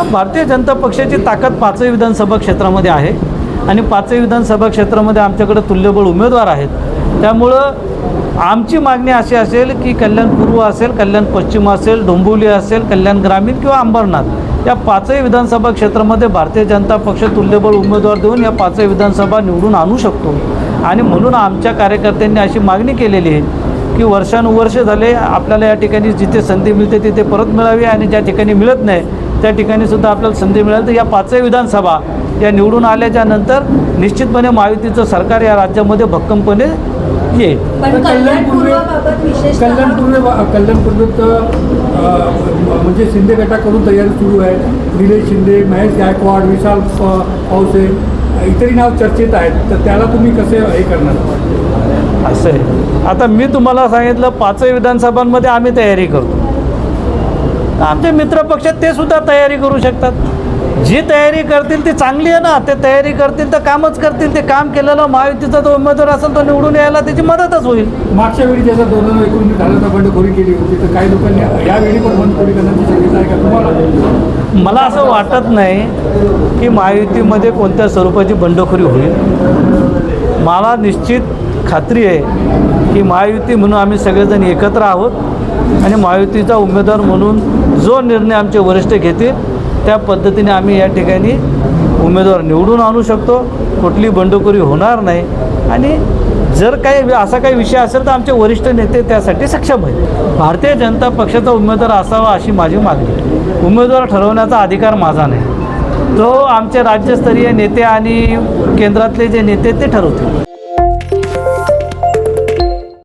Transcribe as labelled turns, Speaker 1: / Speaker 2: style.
Speaker 1: भारतीय जनता पक्षाची ताकद पाचही विधानसभा क्षेत्रामध्ये आहे आणि पाचही विधानसभा क्षेत्रामध्ये आमच्याकडे तुल्यबळ उमेदवार आहेत. त्यामुळं आमची मागणी अशी असेल की कल्याण पूर्व असेल, कल्याण पश्चिम असेल, डोंबिवली असेल, कल्याण ग्रामीण किंवा अंबरनाथ या पाचही विधानसभा क्षेत्रामध्ये भारतीय जनता पक्ष तुल्यबळ उमेदवार देऊन या पाचही विधानसभा निवडून आणू शकतो. आणि म्हणून आमच्या कार्यकर्त्यांनी अशी मागणी केलेली आहे की वर्षानुवर्षे झाले आपल्याला या ठिकाणी जिथे संधी मिळते तिथे परत मिळावी आणि ज्या ठिकाणी मिळत नाही त्या ठिकाणीसुद्धा आपल्याला संधी मिळेल. तर या पाचही विधानसभा या निवडून आल्याच्या नंतर निश्चितपणे महायुतीचं सरकार या राज्यामध्ये भक्कमपणे येईल.
Speaker 2: कल्याणपूर्वेत म्हणजे शिंदे गटाकडून तयारी सुरू आहे. निलेश शिंदे, महेश गायकवाड, विशाल पावसे इतरही नाव चर्चेत आहेत. तर त्याला तुम्ही कसे हे करणार?
Speaker 1: असं आहे, आता मी तुम्हाला सांगितलं पाचही विधानसभांमध्ये आम्ही तयारी करतो. आमचे मित्रपक्ष ते सुद्धा तयारी करू शकतात. जी तयारी करतील ती चांगली आहे ना. ते तयारी करतील तर कामच करतील. ते काम केलेलं महायुतीचा जो उमेदवार असेल तो निवडून यायला त्याची मदतच होईल.
Speaker 2: मागच्या वेळी ज्याचा 2019 झाल्याचा बंडखोरी केली होती तर काही लोकांनी यावेळी पण बंडखोरी करण्याची शक्यता आहे का तुम्हाला?
Speaker 1: मला असं वाटत नाही की महायुतीमध्ये कोणत्या स्वरूपाची बंडखोरी होईल. मला निश्चित खात्री आहे की महायुती म्हणून आम्ही सगळेजण एकत्र आहोत आणि महायुतीचा उमेदवार म्हणून जो निर्णय आमचे वरिष्ठ घेतील त्या पद्धतीने आम्ही या ठिकाणी उमेदवार निवडून आणू शकतो. कुठली बंडखोरी होणार नाही आणि जर काही असा काही विषय असेल तर आमचे वरिष्ठ नेते त्यासाठी सक्षम आहेत. भारतीय जनता पक्षाचा उमेदवार असावा अशी माझी मागणी आहे. उमेदवार ठरवण्याचा अधिकार माझा नाही, तो आमचे राज्यस्तरीय नेते आणि केंद्रातले जे नेते ते ठरवतील.